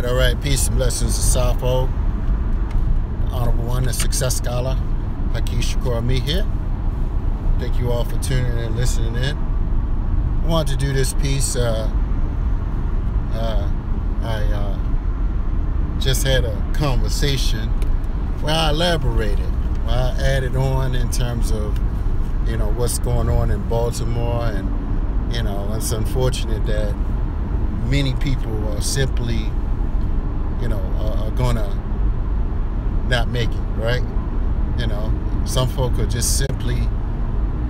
All right. Peace and blessings to Southhold. Honorable One, the Success Scholar, Hakeem Shakur Me here. Thank you all for tuning in and listening in. I wanted to do this piece. I just had a conversation where I elaborated, where I added on in terms of, what's going on in Baltimore. And, it's unfortunate that many people are simply, are gonna not make it, right? Some folk are just simply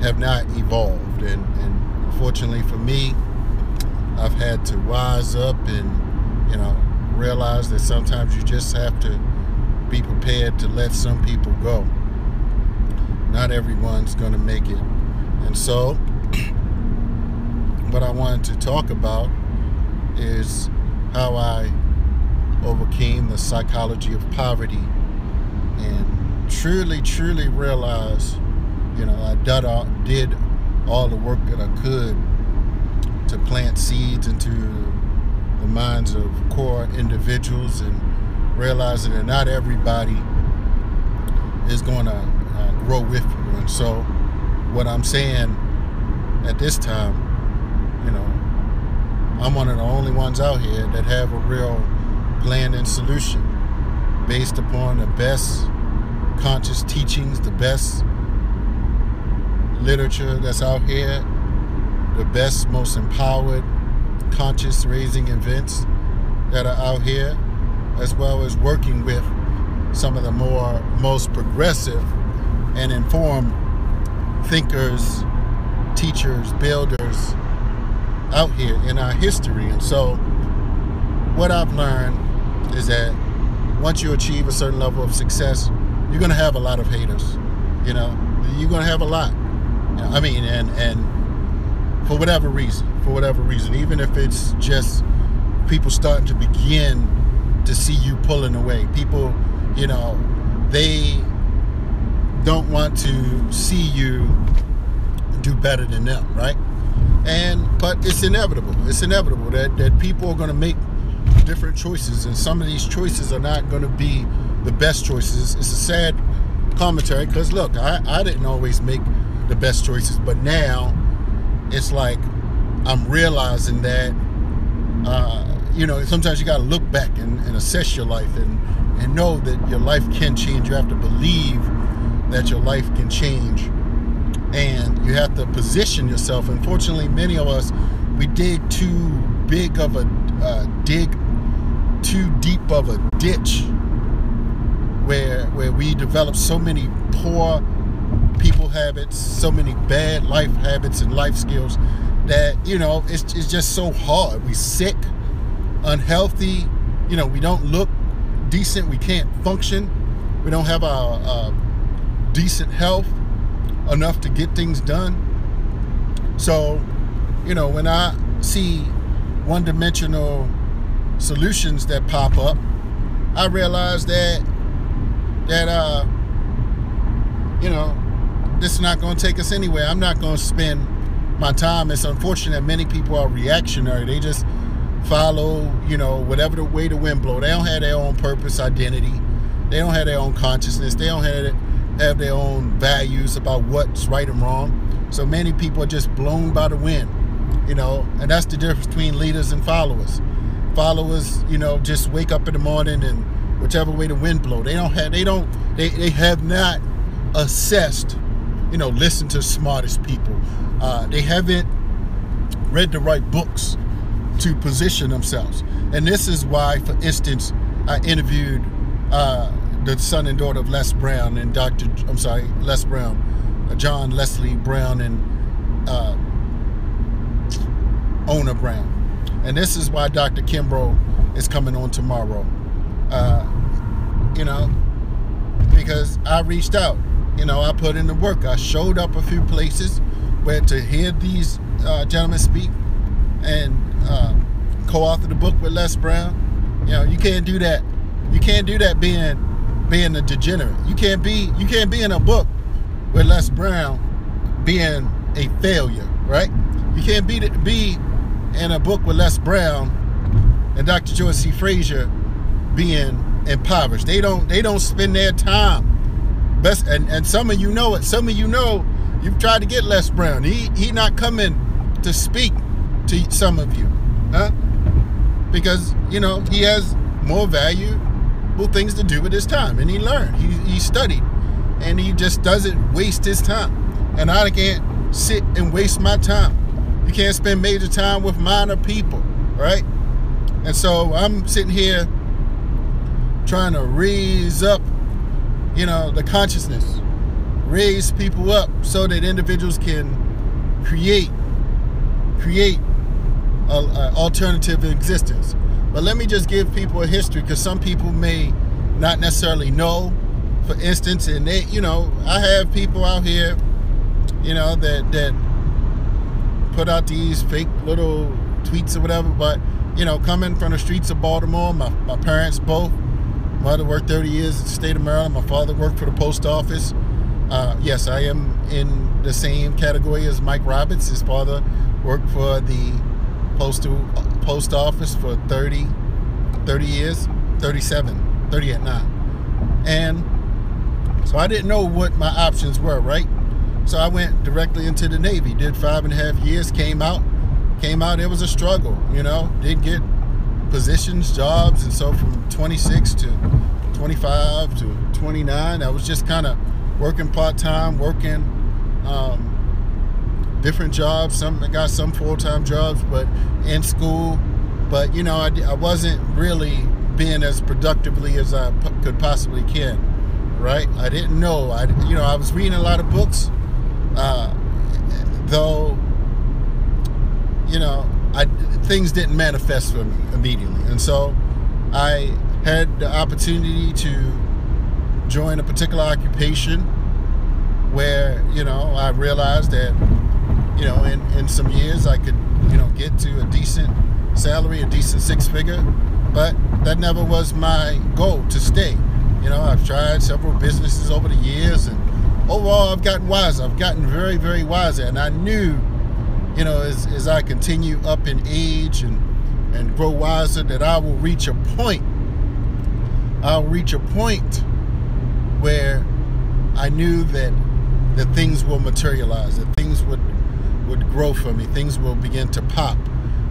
have not evolved, and unfortunately for me, I've had to rise up and realize that sometimes you just have to be prepared to let some people go. Not everyone's gonna make it. And so what I wanted to talk about is how I overcame the psychology of poverty and truly realized, I did all the work that I could to plant seeds into the minds of core individuals, and realizing that not everybody is going to grow with you. And so what I'm saying at this time, I'm one of the only ones out here that have a real plan and solution based upon the best conscious teachings, the best literature that's out here, the best, most empowered conscious raising events that are out here, as well as working with some of the most progressive and informed thinkers, teachers, builders out here in our history. And so what I've learned is that once you achieve a certain level of success, you're going to have a lot of haters. You're going to have a lot. And for whatever reason, even if it's just people starting to begin to see you pulling away, people, they don't want to see you do better than them, right? But it's inevitable that people are going to make different choices, and some of these choices are not going to be the best choices. It's a sad commentary, because look, I didn't always make the best choices, but now it's like I'm realizing that sometimes you got to look back and assess your life and know that your life can change. You have to believe that your life can change, and you have to position yourself. Unfortunately, many of us, we dig too deep of a ditch where we develop so many poor people habits, so many bad life habits and life skills that it's just so hard. We sick, unhealthy, we don't look decent, we can't function, we don't have our decent health enough to get things done. So when I see one-dimensional solutions that pop up, I realize that this is not going to take us anywhere. I'm not going to spend my time. It's unfortunate that many people are reactionary. They just follow, whatever the way the wind blows. They don't have their own purpose, identity. They don't have their own consciousness. They don't have their own values about what's right and wrong. So many people are just blown by the wind, and that's the difference between leaders and followers. Followers, just wake up in the morning and whichever way the wind blows. They have not assessed, listen to the smartest people. They haven't read the right books to position themselves. And this is why, for instance, I interviewed the son and daughter of Les Brown and John Leslie Brown and Ona Brown. And this is why Dr. Kimbrough is coming on tomorrow. Because I reached out. I put in the work. I showed up a few places where to hear these gentlemen speak and co-author the book with Les Brown. You can't do that. You can't do that being a degenerate. You can't be in a book with Les Brown being a failure, right? You can't be in a book with Les Brown and Dr. George C. Frazier being impoverished. They don't spend their time. Best, and some of you know it. Some of you know you've tried to get Les Brown. He not coming to speak to some of you, huh? Because he has more valuable things to do with his time, and he learned. He studied, and he just doesn't waste his time. And I can't sit and waste my time. You can't spend major time with minor people, right? And so I'm sitting here trying to raise up, the consciousness, raise people up so that individuals can create an alternative existence. But let me just give people a history, because some people may not necessarily know. For instance, and they, I have people out here, that put out these fake little tweets or whatever, but coming from the streets of Baltimore, my parents both. Mother worked 30 years in the state of Maryland. My father worked for the post office. Yes, I am in the same category as Mike Roberts. His father worked for the post office for 30 years, 37, 38 now. And so I didn't know what my options were, right? So I went directly into the Navy, did 5.5 years, came out. It was a struggle, didn't get positions, jobs, and so from 26 to 25 to 29, I was just kind of working part-time, working different jobs. I got some full-time jobs, but in school. But I wasn't really being as productively as I could possibly can, right? I didn't know. I was reading a lot of books, though. Things didn't manifest for me immediately, and so I had the opportunity to join a particular occupation where I realized that in some years I could get to a decent salary, a decent six-figure, but that never was my goal to stay. I've tried several businesses over the years, and overall I've gotten wiser. I've gotten very, very wiser, and I knew as I continue up in age and grow wiser, that I will reach a point. I'll reach a point where I knew that things will materialize, that things would grow for me, things will begin to pop.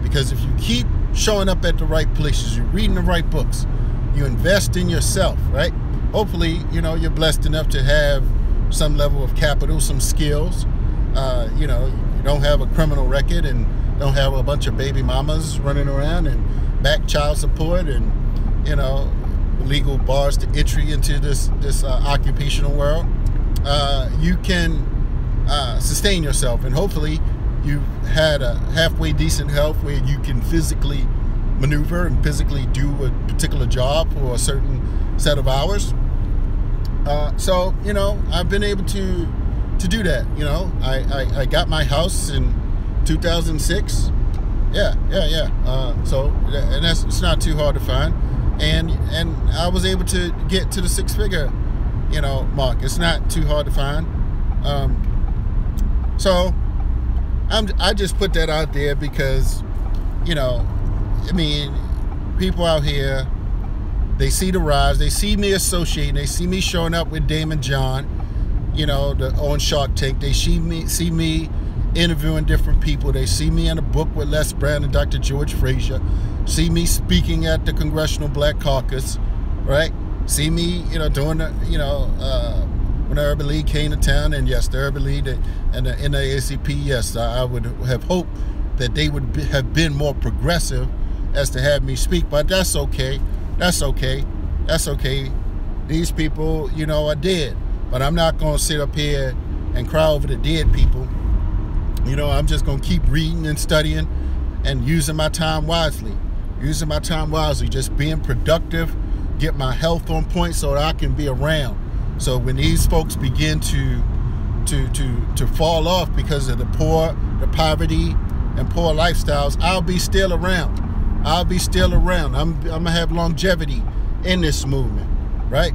Because if you keep showing up at the right places, you're reading the right books, you invest in yourself, right? Hopefully, you're blessed enough to have some level of capital, some skills. You don't have a criminal record and don't have a bunch of baby mamas running around and back child support and legal bars to entry into this occupational world. You can sustain yourself, and hopefully you had a halfway decent health where you can physically maneuver and physically do a particular job for a certain set of hours. So I've been able to do that. I got my house in 2006. So and it's not too hard to find, and I was able to get to the six-figure mark. It's not too hard to find. So I just put that out there because people out here, they see the rise, they see me associating, they see me showing up with Daymond John, on Shark Tank. They see me interviewing different people. They see me in a book with Les Brown and Dr. George Frazier. See me speaking at the Congressional Black Caucus, right? See me, doing the, when the Urban League came to town, and yes, the Urban League and the NAACP, yes, I would have hoped that they would have been more progressive as to have me speak, but that's okay. That's okay. That's okay. These people, are dead. But I'm not going to sit up here and cry over the dead people. I'm just going to keep reading and studying and using my time wisely. Just being productive, get my health on point so that I can be around. So when these folks begin to fall off because of the poverty and poor lifestyles, I'll be still around. I'm going to have longevity in this movement, right?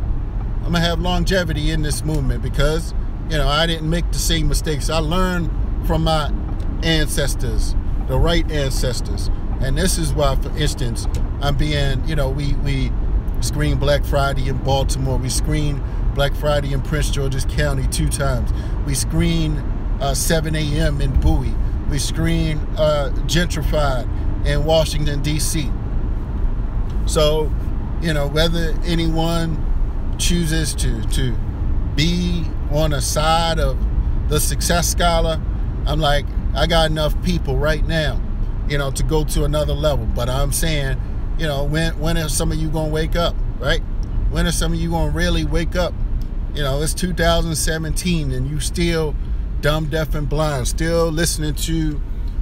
I'm going to have longevity in this movement because, I didn't make the same mistakes. I learned from my ancestors. the right ancestors. And this is why, for instance, I'm being, we screen Black Friday in Baltimore. We screen Black Friday in Prince George's County 2 times. We screen 7 a.m. in Bowie. We screen Gentrified in Washington, D.C. So, whether anyone chooses to be on the side of the Success Scholar, I'm like, I got enough people right now, to go to another level. But I'm saying, when are some of you going to wake up, right? When are some of you going to really wake up? It's 2017 and you still dumb, deaf, and blind, still listening to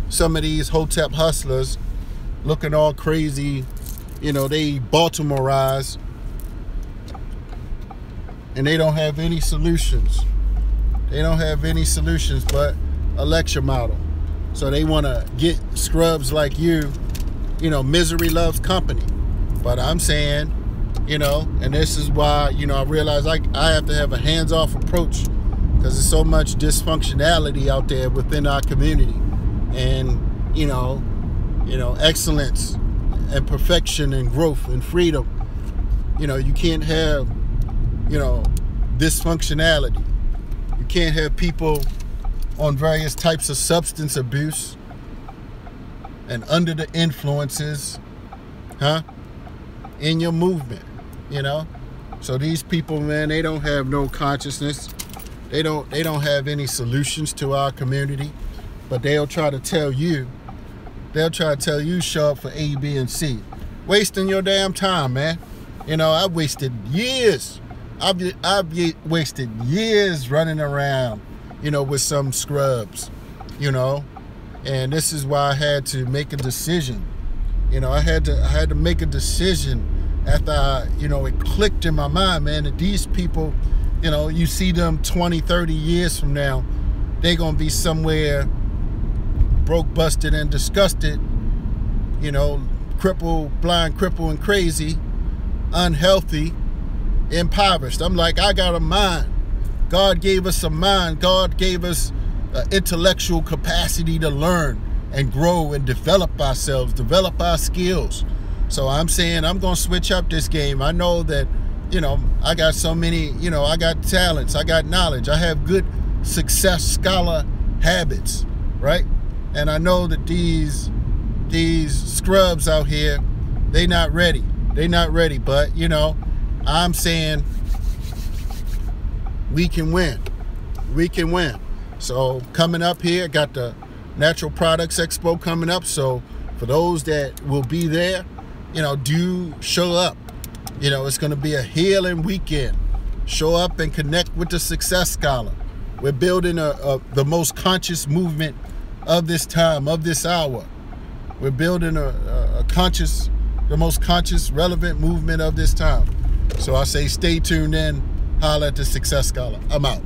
some of these Hotep hustlers looking all crazy, they Baltimoreized, and they don't have any solutions. They don't have any solutions but a lecture model. So they want to get scrubs like you, misery loves company. But I'm saying, and this is why, I realize I have to have a hands-off approach, because there's so much dysfunctionality out there within our community. And, excellence and perfection and growth and freedom. You can't have, dysfunctionality. You can't have people on various types of substance abuse and under the influences, in your movement, So these people, man, they don't have no consciousness. They don't have any solutions to our community, but they'll try to tell you, show up for A, B, and C. Wasting your damn time, man. I've wasted years. I've wasted years running around, with some scrubs, and this is why I had to make a decision. I had to make a decision after it clicked in my mind, man, that these people, you see them 20, 30 years from now, they're going to be somewhere broke, busted, and disgusted, crippled, blind, crippled, and crazy, unhealthy, impoverished. I'm like, I got a mind. God gave us a mind. God gave us intellectual capacity to learn and grow and develop ourselves, develop our skills. So I'm saying I'm going to switch up this game. I know that, I got so many, I got talents, I got knowledge, I have good Success Scholar habits, right? And I know that these scrubs out here, they not ready. They not ready, but, I'm saying we can win. We can win. So coming up here, got the Natural Products Expo coming up. So for those that will be there, do show up. It's going to be a healing weekend. Show up and connect with the Success Scholar. We're building the most conscious movement of this time, of this hour. We're building the most conscious, relevant movement of this time. So I say stay tuned in. Holla at the Success Scholar. I'm out.